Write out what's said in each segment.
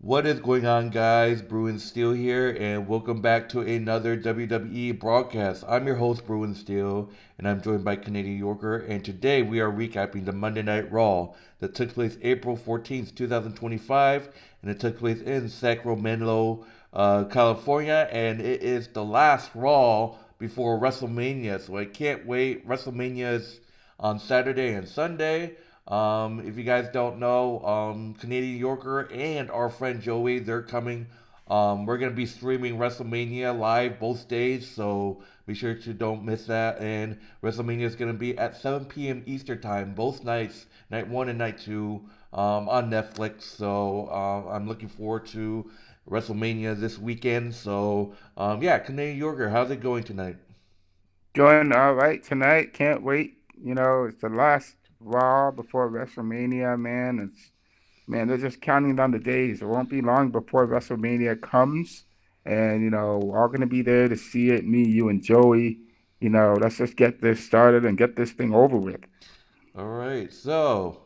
What is going on, guys? Bruin Steel here, and welcome back to another WWE broadcast. I'm your host, Bruin Steel, and I'm joined by Canadian Yorker, and today we are recapping the Monday Night Raw that took place April 14th, 2025, and it took place in Sacramento, California, and it is the last Raw before WrestleMania, so I can't wait. WrestleMania is on Saturday and Sunday. If you guys don't know, Canadian Yorker and our friend Joey, they're coming. We're gonna be streaming WrestleMania live both days, so be sure to don't miss that. And WrestleMania is gonna be at 7 p.m. Eastern time, both nights, night one and night two, on Netflix. So I'm looking forward to WrestleMania this weekend. So yeah, Canadian Yorker, how's it going tonight? Doing all right tonight. Can't wait. It's the last Raw before WrestleMania, man. They're just counting down the days. It won't be long before WrestleMania comes. And, we're all gonna be there to see it. Me, you, and Joey. Let's just get this started and get this thing over with. All right, so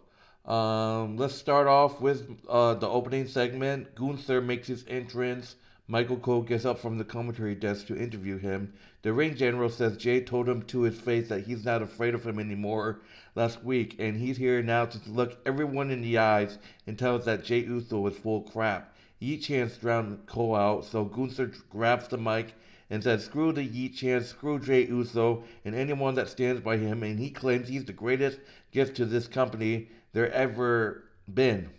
let's start off with the opening segment. Gunther makes his entrance. Michael Cole gets up from the commentary desk to interview him. The ring general says Jey told him to his face that he's not afraid of him anymore last week, and he's here now to look everyone in the eyes and tell us that Jey Uso is full crap. Yeet chants drown Cole out, so Gunther grabs the mic and says, "Screw the Yeet chant, screw Jey Uso, and anyone that stands by him," and he claims he's the greatest gift to this company there ever been.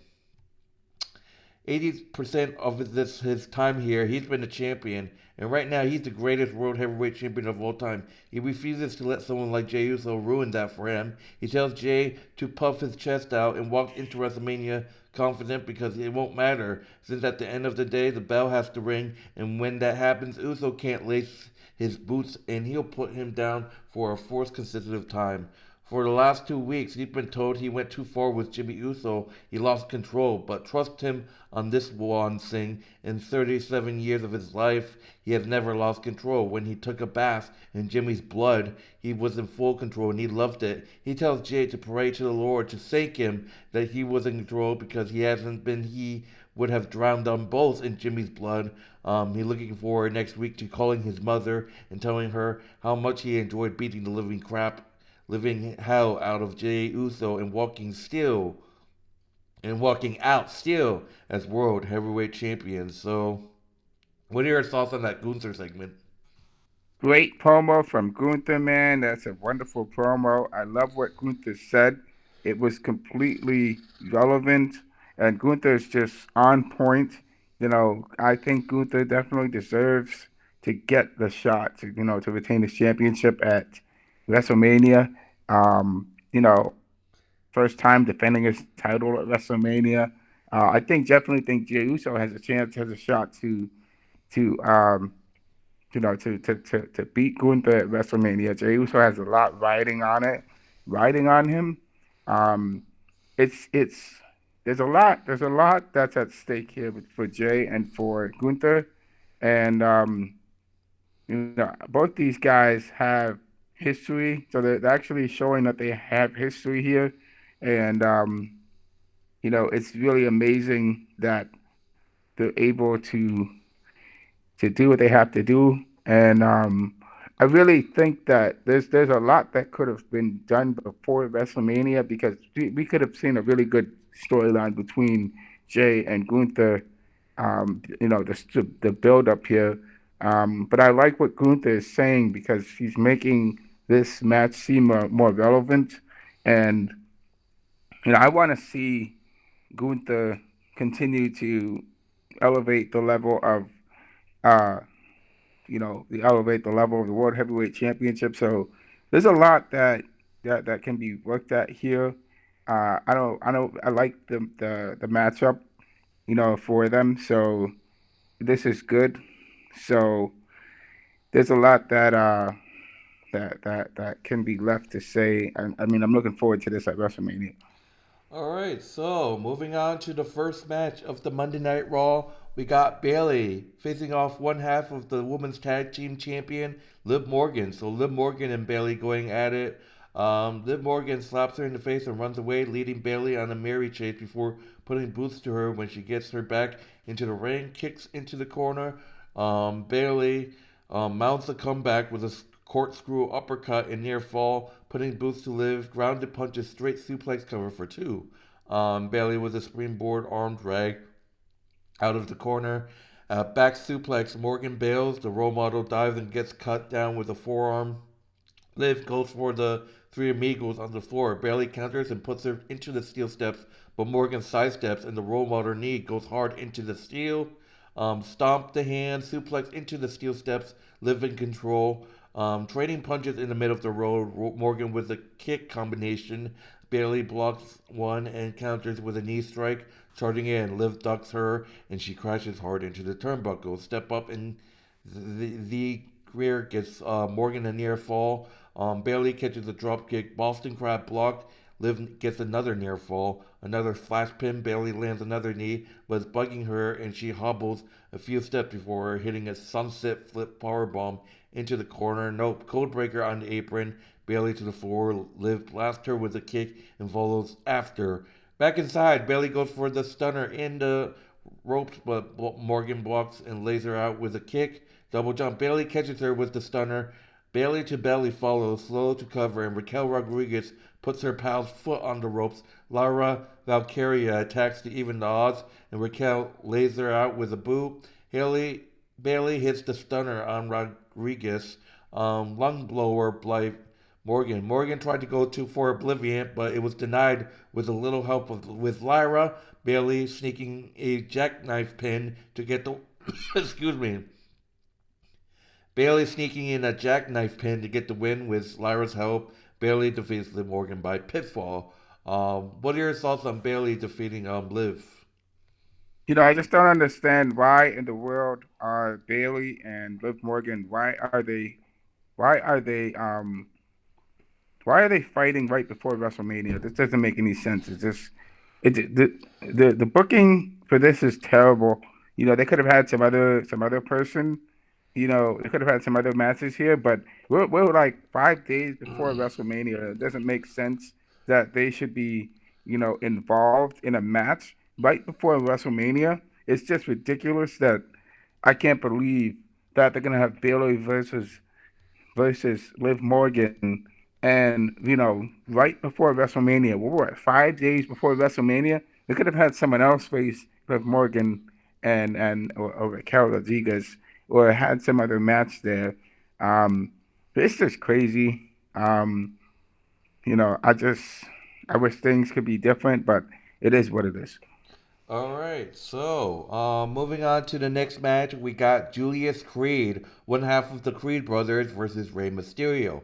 80% of his time here, he's been a champion, and right now he's the greatest world heavyweight champion of all time. He refuses to let someone like Jey Uso ruin that for him. He tells Jey to puff his chest out and walk into WrestleMania confident because it won't matter, since at the end of the day the bell has to ring, and when that happens, Uso can't lace his boots and he'll put him down for a fourth consecutive time. For the last 2 weeks, he's been told he went too far with Jimmy Uso. He lost control, but trust him on this one thing. In 37 years of his life, he has never lost control. When he took a bath in Jimmy's blood, he was in full control and he loved it. He tells Jey to pray to the Lord to thank him that he was in control because he hasn't been, he would have drowned them both in Jimmy's blood. He's looking forward next week to calling his mother and telling her how much he enjoyed beating the living hell out of Jey Uso and walking out still as world heavyweight champion. So, what are your thoughts on that Gunther segment? Great promo from Gunther, man. That's a wonderful promo. I love what Gunther said. It was completely relevant, and Gunther's just on point. I think Gunther definitely deserves to get the shot to retain his championship at WrestleMania. First time defending his title at WrestleMania. I think definitely think Jey Uso has a shot to to beat Gunther at WrestleMania. Jey Uso has a lot riding on him. Um, it's there's a lot that's at stake here for Jey and for Gunther, and both these guys have history, so they're actually showing that they have history here, and it's really amazing that they're able to do what they have to do. And I really think that there's a lot that could have been done before WrestleMania because we could have seen a really good storyline between Jey and Gunther. The build up here. But I like what Gunther is saying because he's making this match seem more relevant. And I want to see Gunther continue to elevate the level of uh, elevate the level of the World Heavyweight Championship. So there's a lot that can be worked at here. I like the matchup, for them. So this is good. So there's a lot that can be left to say. I mean, I'm looking forward to this at WrestleMania. All right, so moving on to the first match of the Monday Night Raw, we got Bayley facing off one half of the women's tag team champion, Liv Morgan. So Liv Morgan and Bayley going at it. Liv Morgan slaps her in the face and runs away, leading Bayley on a merry chase before putting boots to her when she gets her back into the ring, kicks into the corner. Bayley mounts a comeback with a corkscrew uppercut and near fall, putting boots to Liv, grounded punches straight suplex cover for two. Bayley with a springboard arm drag out of the corner. Back suplex, Morgan bails, the role model dives and gets cut down with a forearm. Liv goes for the three amigos on the floor. Bayley counters and puts her into the steel steps, but Morgan sidesteps and the role model knee goes hard into the steel. Stomp the hand, suplex into the steel steps, Liv in control. Trading punches in the middle of the road. Morgan with a kick combination. Bayley blocks one and counters with a knee strike. Charging in, Liv ducks her and she crashes hard into the turnbuckle. Step up and the rear gets Morgan a near fall. Bayley catches a drop kick. Boston Crab blocked. Liv gets another near fall. Another flash pin. Bayley lands another knee, but it's bugging her, and she hobbles a few steps before hitting a sunset flip powerbomb into the corner. Nope. Codebreaker on the apron. Bayley to the floor. Liv blasts her with a kick and follows after. Back inside, Bayley goes for the stunner in the ropes, but Morgan blocks and lays her out with a kick. Double jump. Bayley catches her with the stunner. Bayley to belly follows, slow to cover, and Raquel Rodriguez puts her pal's foot on the ropes. Lyra Valkyria attacks to even the odds, and Raquel lays her out with a boot. Bayley hits the stunner on Rodriguez. Lung blower by Morgan. Morgan tried to go to for Oblivion, but it was denied with a little help with Lyra. Bayley sneaking a jackknife pin to get the excuse me. Bayley sneaking in a jackknife pin to get the win with Lyra's help. Bayley defeats Liv Morgan by pinfall. What are your thoughts on Bayley defeating Liv? I just don't understand why in the world are Bayley and Liv Morgan, why are they why are they fighting right before WrestleMania? This doesn't make any sense. It's just the booking for this is terrible. They could have had some other person. They could have had some other matches here, but we're like 5 days before WrestleMania. It doesn't make sense that they should be, involved in a match right before WrestleMania. It's just ridiculous that I can't believe that they're gonna have Bayley versus Liv Morgan, and right before WrestleMania. We're at 5 days before WrestleMania. They could have had someone else face Liv Morgan or Raquel Rodriguez, or had some other match there. It's just crazy. I wish things could be different, but it is what it is. All right, so moving on to the next match, we got Julius Creed, one half of the Creed brothers versus Rey Mysterio.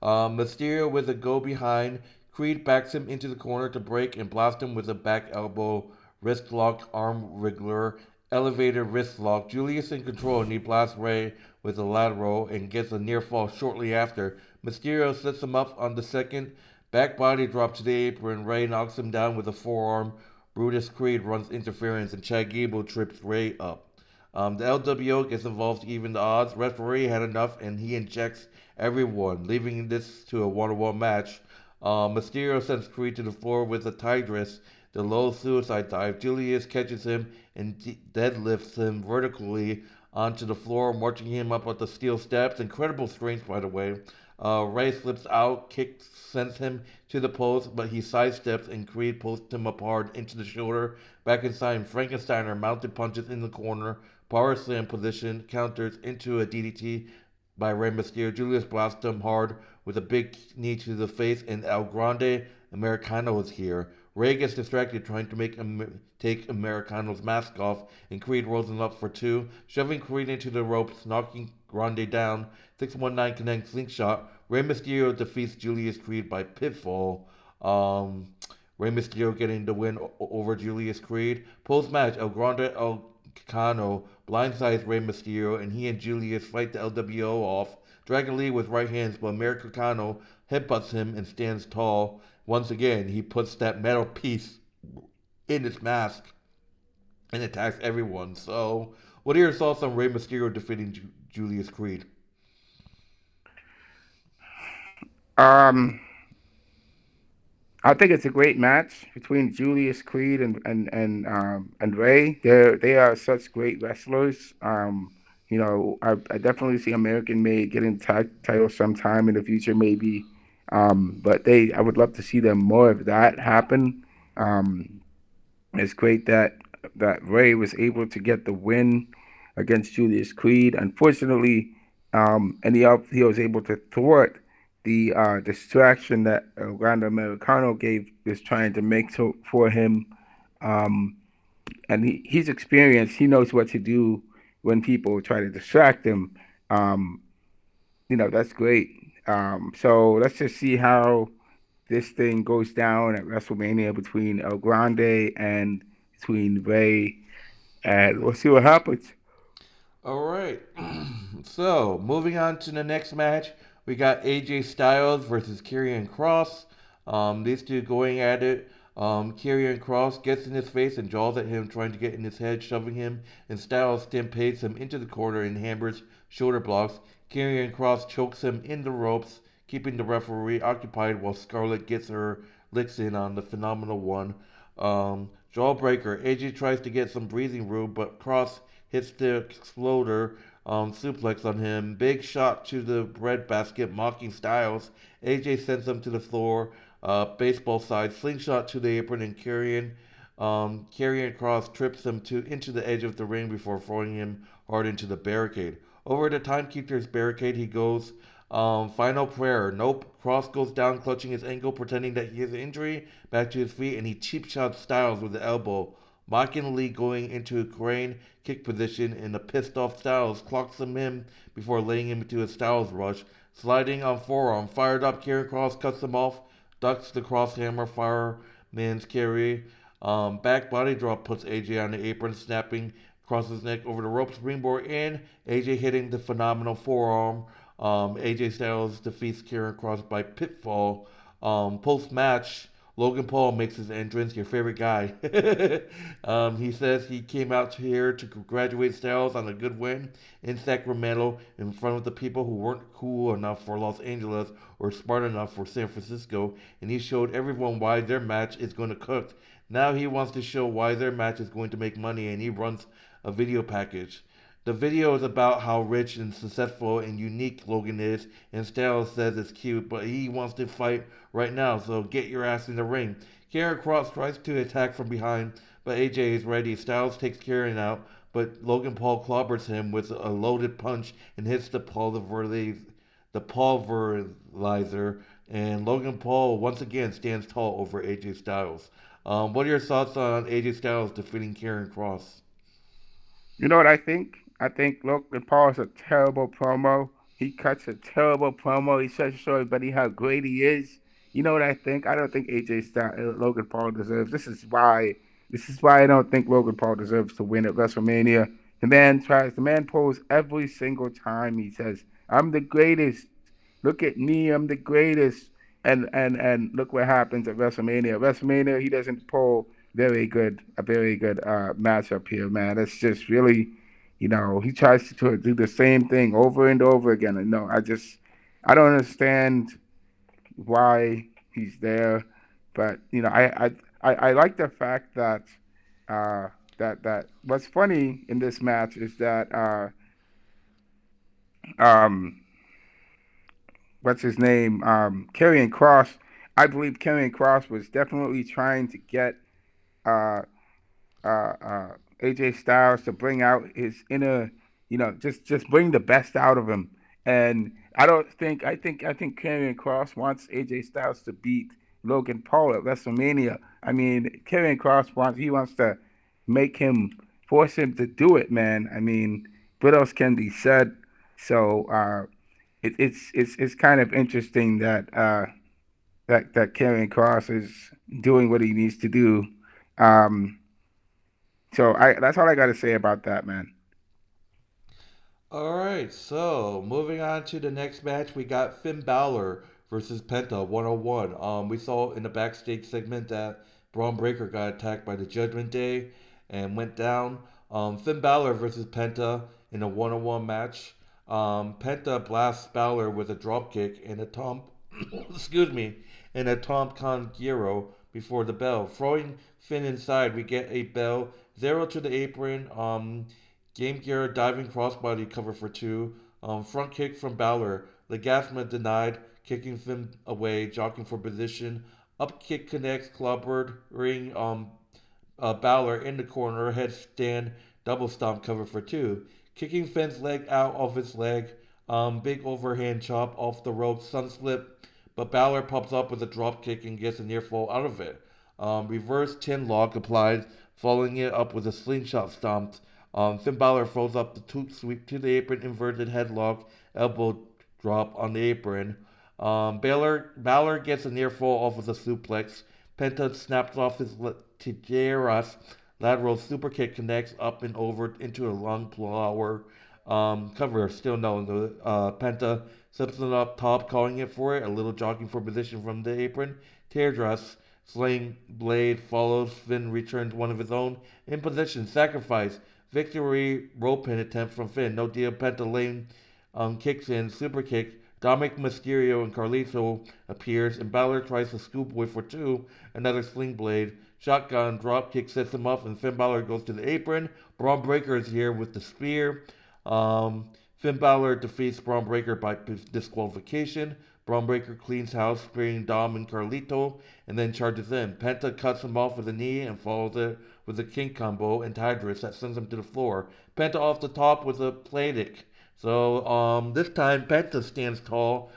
Mysterio with a go behind. Creed backs him into the corner to break and blast him with a back elbow, wrist lock, arm wriggler, elevator wrist lock. Julius in control and he blasts Rey with a lateral and gets a near fall shortly after. Mysterio sets him up on the second. Back body drop to the apron. Rey knocks him down with a forearm. Brutus Creed runs interference and Chad Gable trips Rey up. The LWO gets involved to even the odds. Referee had enough and he injects everyone, leaving this to a one-on-one match. Mysterio sends Creed to the floor with a tigress, the low suicide dive. Julius catches him and deadlifts him vertically onto the floor, marching him up at the steel steps. Incredible strength, by the way. Rey slips out, kicks, sends him to the post, but he sidesteps and Creed posts him up hard into the shoulder. Back inside, Frankensteiner mounted punches in the corner, power slam position, counters into a DDT by Rey Mysterio. Julius blasts him hard with a big knee to the face, and El Grande Americano is here. Rey gets distracted trying to take Americano's mask off, and Creed rolls him up for two, shoving Creed into the ropes, knocking Grande down. 619 connects slingshot. Rey Mysterio defeats Julius Creed by pinfall. Um, Rey Mysterio getting the win over Julius Creed. Post match, El Grande El Cano blindsides Rey Mysterio, and he and Julius fight the LWO off. Dragon Lee with right hands, but Americano headbutts him and stands tall. Once again, he puts that metal piece in his mask and attacks everyone. So, what are your thoughts on Rey Mysterio defeating Julius Creed? Um, I think it's a great match between Julius Creed and Ray. They are such great wrestlers. I definitely see American made getting tag titles sometime in the future, maybe. But they I would love to see them more of that happen. Um, it's great that Ray was able to get the win against Julius Creed. Unfortunately, and he was able to thwart the distraction that Orlando Americano gave was trying to make for him. Um, and he's experienced. He knows what to do when people try to distract him. Um, that's great. So let's just see how this thing goes down at WrestleMania between El Grande and between Ray, and we'll see what happens. All right. So, moving on to the next match, we got AJ Styles versus Karrion Kross. These two going at it. Karrion Kross gets in his face and jaws at him, trying to get in his head, shoving him, and Styles stampades him into the corner and hammers shoulder blocks. Karrion Kross chokes him in the ropes, keeping the referee occupied while Scarlett gets her licks in on the phenomenal one. Jawbreaker. AJ tries to get some breathing room, but Kross hits the exploder suplex on him. Big shot to the breadbasket, mocking Styles. AJ sends him to the floor. Baseball side slingshot to the apron, and Karrion Kross trips him into the edge of the ring before throwing him hard into the barricade. Over the timekeeper's barricade, he goes. Final prayer. Nope. Kross goes down, clutching his ankle, pretending that he has an injury. Back to his feet, and he cheap shots Styles with the elbow. Mockingly going into a crane kick position, and a pissed off Styles clocks him in before laying him into a Styles rush. Sliding on forearm, fired up, Karrion Kross cuts him off, ducks the crosshammer fireman's carry. Back body drop puts AJ on the apron, snapping Kross's neck over the rope, springboard in. AJ hitting the phenomenal forearm. AJ Styles defeats Karrion Kross by pinfall. Post match, Logan Paul makes his entrance, your favorite guy. He says he came out here to congratulate Styles on a good win in Sacramento in front of the people who weren't cool enough for Los Angeles or smart enough for San Francisco, and he showed everyone why their match is going to cook. Now he wants to show why their match is going to make money, and he runs a video package. The video is about how rich and successful and unique Logan is, and Styles says it's cute, but he wants to fight right now, so get your ass in the ring. Karrion Kross tries to attack from behind, but AJ is ready. Styles takes Karrion out, but Logan Paul clobbers him with a loaded punch and hits the pulverizer, and Logan Paul once again stands tall over AJ Styles. What are your thoughts on AJ Styles defeating Karrion Kross? You know what I think? I think Logan Paul is a terrible promo. He cuts a terrible promo. He tries to show everybody how great he is. You know what I think? I don't think Logan Paul deserves. This is why I don't think Logan Paul deserves to win at WrestleMania. The man pulls every single time. He says, "I'm the greatest. Look at me. I'm the greatest." And look what happens at WrestleMania. WrestleMania, he doesn't pull a very good matchup here, man. It's just really, he tries to do the same thing over and over again. And no, I don't understand why he's there, but I like the fact that what's funny in this match is that um what's his name Karrion Kross. I believe Karrion Kross was definitely trying to get uh AJ Styles to bring out his inner, just bring the best out of him. And I think Karrion Kross wants AJ Styles to beat Logan Paul at WrestleMania. I mean, Karrion Kross wants to make him force him to do it, man. I mean, what else can be said? So it's kind of interesting that Karrion Kross is doing what he needs to do. Um, so that's all I got to say about that, man. Alright, so moving on to the next match, we got Finn Balor versus Penta 101. We saw in the backstage segment that Braun Breaker got attacked by the Judgment Day and went down. Finn Balor versus Penta in a 101 match. Penta blasts Balor with a dropkick and a excuse me, and a Tom Khan gyro before the bell. Throwing Finn inside, we get a bell. Zero to the apron. Game gear diving crossbody cover for two. Front kick from Balor. Legasma denied, kicking Finn away, jockeying for position. Up kick connects, clobbered, ring Balor in the corner, headstand, double stomp cover for two. Kicking Finn's leg out of his leg, big overhand chop off the rope, sun slip, but Balor pops up with a drop kick and gets a near fall out of it. Reverse tin lock applied, following it up with a slingshot stomp. Finn Balor throws up the toot sweep to the apron, inverted headlock, elbow drop on the apron. Balor gets a near fall off with a suplex. Penta snaps off his Tijeras. Lateral super kick connects up and over into a lung blower. Cover still known. The Penta slips it up top, calling it for it. A little jogging for position from the apron. Teardress. Sling blade follows. Finn returns one of his own. In position. Sacrifice. Victory rope pin attempt from Finn. No deal. Penta lane kicks in. Super kick. Dominic Mysterio and Carlito appears, and Balor tries to scoop away for two. Another sling blade. Shotgun drop kick sets him up, and Finn Balor goes to the apron. Braun Breaker is here with the spear. Finn Balor defeats Braun Breaker by disqualification. Braun Breaker cleans house, spearing Dom and Carlito, and then charges in. Penta cuts him off with a knee and follows it with a king combo and Tidris that sends him to the floor. Penta off the top with a Playdic. So this time Penta stands tall.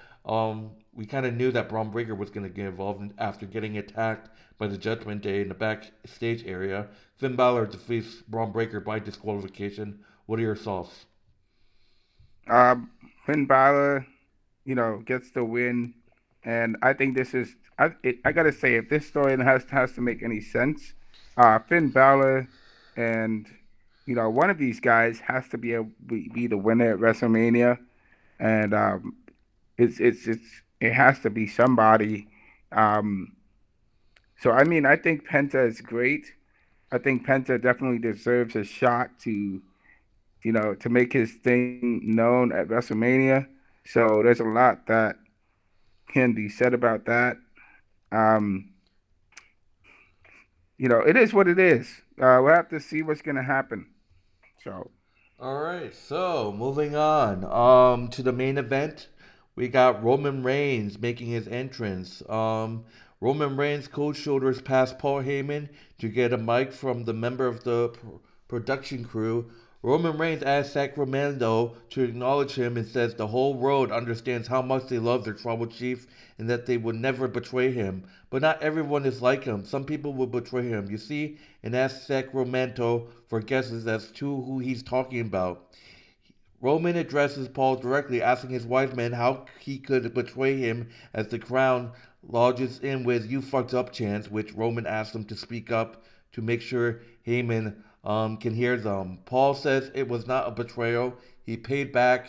We kind of knew that Braun Breaker was going to get involved after getting attacked by the Judgment Day in the backstage area. Finn Balor defeats Braun Breaker by disqualification. What are your thoughts? Finn Balor, gets the win, and I think this is. I gotta say, if this story has to make any sense, Finn Balor and one of these guys has to be the winner at WrestleMania, and it has to be somebody. Um, so I mean, I think Penta is great. I think Penta definitely deserves a shot to make his thing known at WrestleMania. So there's a lot that can be said about that. Um, it is what it is. We'll have to see what's gonna happen. So, All right, so moving on to the main event, we got Roman Reigns making his entrance. Roman Reigns cold shoulders past Paul Heyman to get a mic from the member of the production crew. Roman Reigns asks Sacramento to acknowledge him and says the whole world understands how much they love their tribal chief and that they would never betray him. But not everyone is like him. Some people will betray him, you see, and asks Sacramento for guesses as to who he's talking about. Roman addresses Paul directly, asking his wise man how he could betray him as the crown lodges in with "you fucked up" chants, which Roman asks him to speak up to make sure Heyman can hear them. Paul says it was not a betrayal. He paid back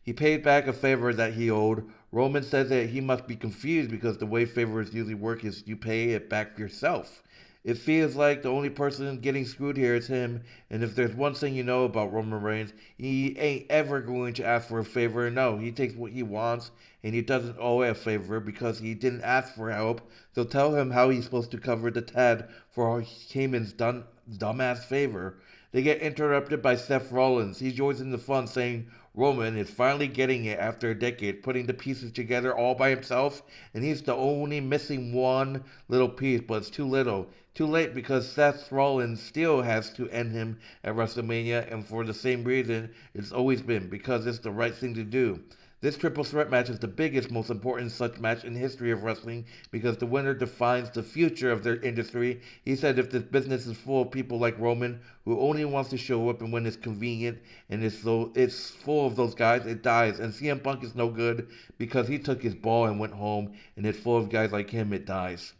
a favor that he owed. Roman says that he must be confused because the way favors usually work is you pay it back yourself. It feels like the only person getting screwed here is him, and if there's one thing you know about Roman Reigns, he ain't ever going to ask for a favor. No, he takes what he wants, and he doesn't owe a favor because he didn't ask for help. So tell him how he's supposed to cover the Tad for Heyman's dumbass favor. They get interrupted by Seth Rollins. He joins in the fun, saying Roman is finally getting it after a decade, putting the pieces together all by himself, and he's the only missing one little piece, but it's too little. Too late because Seth Rollins still has to end him at WrestleMania, and for the same reason it's always been, because it's the right thing to do. This triple threat match is the biggest, most important such match in the history of wrestling because the winner defines the future of their industry. He said if this business is full of people like Roman, who only wants to show up and when it's convenient, and it's full of those guys, it dies. And CM Punk is no good because he took his ball and went home, and it's full of guys like him, it dies.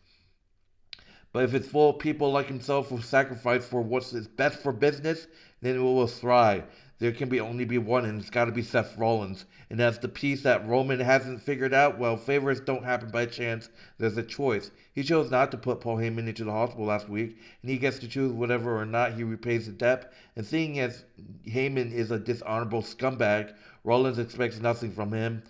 But if it's full of people like himself who sacrifice for what's best for business, then it will thrive. There can only be one, and it's got to be Seth Rollins. And as the piece that Roman hasn't figured out, well, favors don't happen by chance. There's a choice. He chose not to put Paul Heyman into the hospital last week, and he gets to choose whether or not he repays the debt. And seeing as Heyman is a dishonorable scumbag, Rollins expects nothing from him.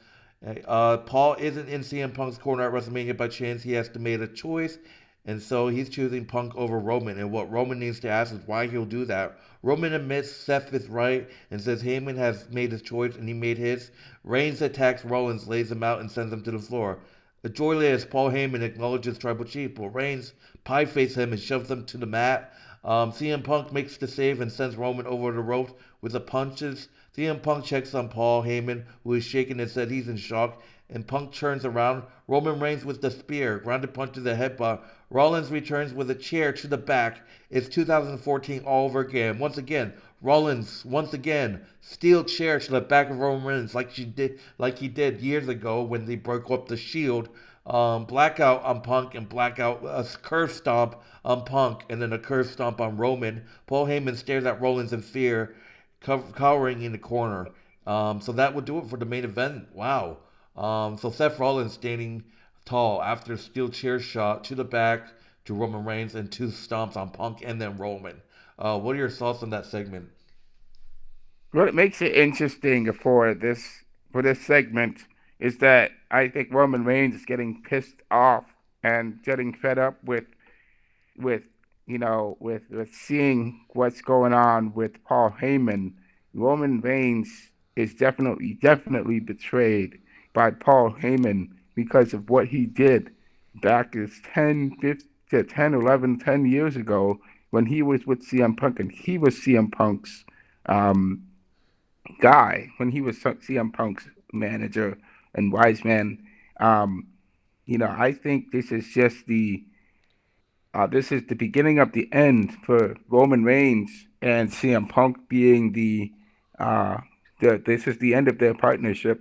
Paul isn't in CM Punk's corner at WrestleMania by chance. He has to make a choice, and so he's choosing Punk over Roman. And what Roman needs to ask is why he'll do that. Roman admits Seth is right and says Heyman has made his choice and he made his. Reigns attacks Rollins, lays him out, and sends him to the floor. Joyly as Paul Heyman acknowledges Tribal Chief, but Reigns pie face him and shoves him to the mat. CM Punk makes the save and sends Roman over the ropes with the punches. CM Punk checks on Paul Heyman, who is shaking and said he's in shock, and Punk turns around. Roman Reigns with the spear, grounded punch to the headbutt. Rollins returns with a chair to the back. It's 2014 all over again. Once again, Rollins once again steel chair to the back of Roman Reigns like he did years ago when they broke up the Shield. Blackout on Punk and blackout a curve stomp on Punk and then a curve stomp on Roman. Paul Heyman stares at Rollins in fear, cowering in the corner. So that would do it for the main event. Wow. So Seth Rollins standing tall after a steel chair shot to the back to Roman Reigns and two stomps on Punk and then Roman. What are your thoughts on that segment? What makes it interesting for this segment is that I think Roman Reigns is getting pissed off and getting fed up with with seeing what's going on with Paul Heyman. Roman Reigns is definitely betrayed by Paul Heyman because of what he did back as 10, 15, 10, 11, 10 years ago when he was with CM Punk and he was CM Punk's um, guy, when he was CM Punk's manager and wise man. Um, I think this is the beginning of the end for Roman Reigns and CM Punk being uh, this is the end of their partnership.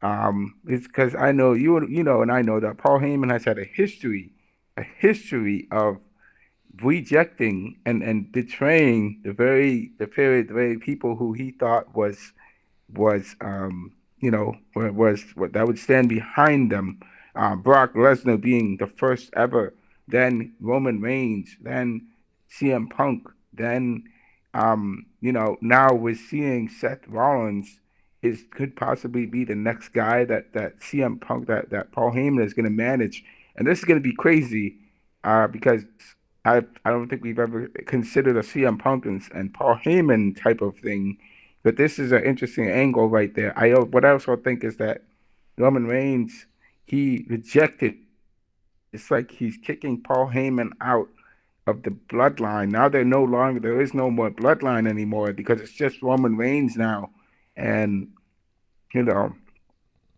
It's because I know and I know that Paul Heyman has had a history of rejecting and betraying the very people who he thought was what that would stand behind them. Brock Lesnar being the first ever, then Roman Reigns, then CM Punk, then now we're seeing Seth Rollins is could possibly be the next guy that CM Punk that Paul Heyman is going to manage, and this is going to be crazy, because I don't think we've ever considered a CM Punk and Paul Heyman type of thing, but this is an interesting angle right there. What I also think is that Roman Reigns, he rejected. It's like he's kicking Paul Heyman out of the bloodline. Now there is no more bloodline anymore because it's just Roman Reigns now, and you know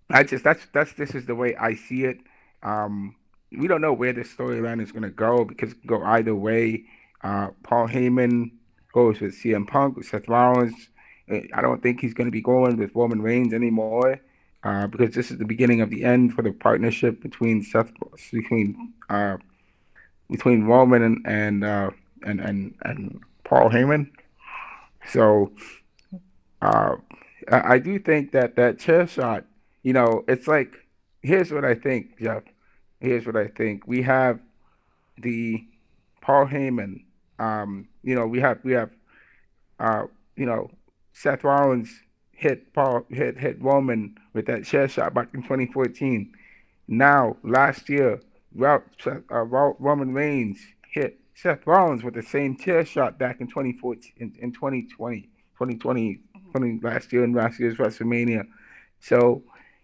I just that's this is the way I see it. We don't know where this storyline is going to go because it can go either way. Paul Heyman goes with CM Punk, with Seth Rollins. I don't think he's going to be going with Roman Reigns anymore, because this is the beginning of the end for the partnership between Roman and Paul Heyman. So uh, I do think that chair shot, it's like, here's what I think, Jeff. Here's what I think. We have the Paul Heyman. We have uh, you know, Seth Rollins hit Roman with that chair shot back in 2014. Now, last year, Roman Reigns hit Seth Rollins with the same chair shot back in 2014, in 2020, last year, in last year's WrestleMania. So,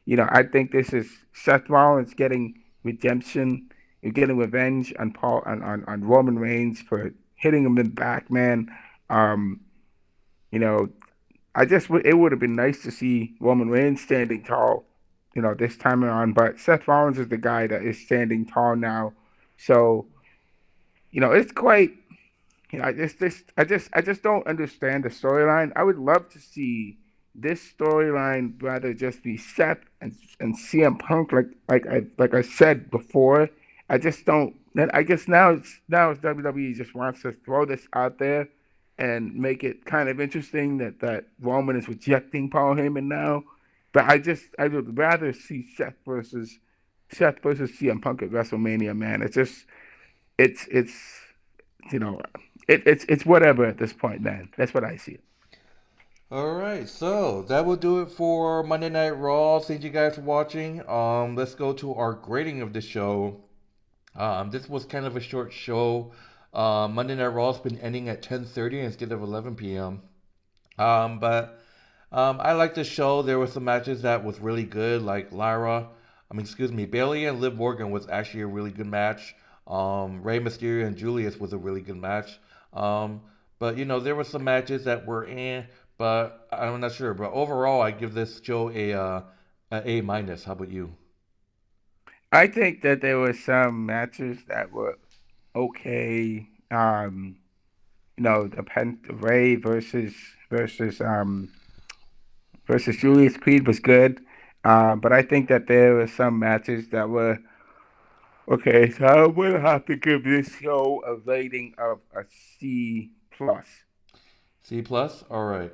I think this is Seth Rollins getting redemption, getting revenge on on Roman Reigns for hitting him in the back, man. Um, you know, it would have been nice to see Roman Reigns standing tall, this time around. But Seth Rollins is the guy that is standing tall now. So, it's quite. I just don't understand the storyline. I would love to see this storyline rather just be Seth and CM Punk, like I said before. I just don't. I guess now it's WWE just wants to throw this out there and make it kind of interesting that Roman is rejecting Paul Heyman now. But I would rather see Seth versus CM Punk at WrestleMania, man. It's you know it's whatever at this point, man. That's what I see. All right, so that will do it for Monday Night Raw. Thank you guys for watching. Let's go to our grading of the show. This was kind of a short show. Monday Night Raw's been ending at 10:30 instead of 11 p.m. But I like the show. There were some matches that was really good, like Bayley and Liv Morgan was actually a really good match. Rey Mysterio and Julius was a really good match. Um, but there were some matches that were but I'm not sure. But overall, I give this show a A minus. How about you? I think that there were some matches that were okay. The Ray versus Julius Creed was good. But I think that there were some matches that were okay. So I will have to give this show a rating of a C plus. C plus. All right.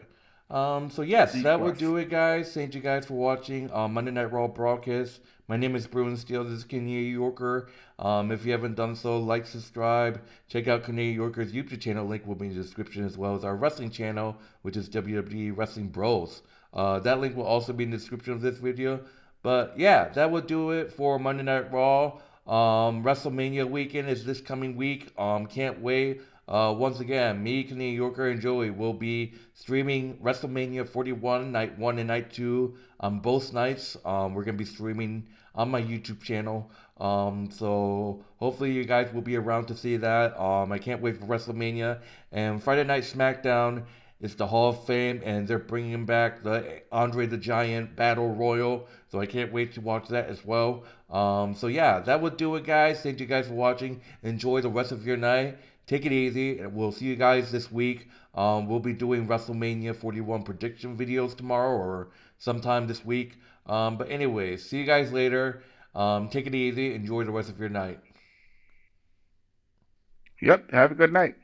So yes, C that would plus. do it, guys. Thank you guys for watching Monday Night Raw broadcast. My name is Bruin Steele. This is Canadian Yorker. If you haven't done so, like, subscribe. Check out Canadian Yorker's YouTube channel. Link will be in the description, as well as our wrestling channel, which is WWE Wrestling Bros. That link will also be in the description of this video. But yeah, that would do it for Monday Night Raw. WrestleMania weekend is this coming week. Can't wait. Once again, me, Canadian Yorker, and Joey will be streaming WrestleMania 41, Night 1 and Night 2 on both nights. We're going to be streaming on my YouTube channel. So hopefully you guys will be around to see that. I can't wait for WrestleMania. And Friday Night Smackdown is the Hall of Fame, and they're bringing back the Andre the Giant Battle Royal. So I can't wait to watch that as well. So yeah, that would do it, guys. Thank you guys for watching. Enjoy the rest of your night. Take it easy, and we'll see you guys this week. We'll be doing WrestleMania 41 prediction videos tomorrow or sometime this week. But anyways, see you guys later. Take it easy. Enjoy the rest of your night. Yep. Have a good night.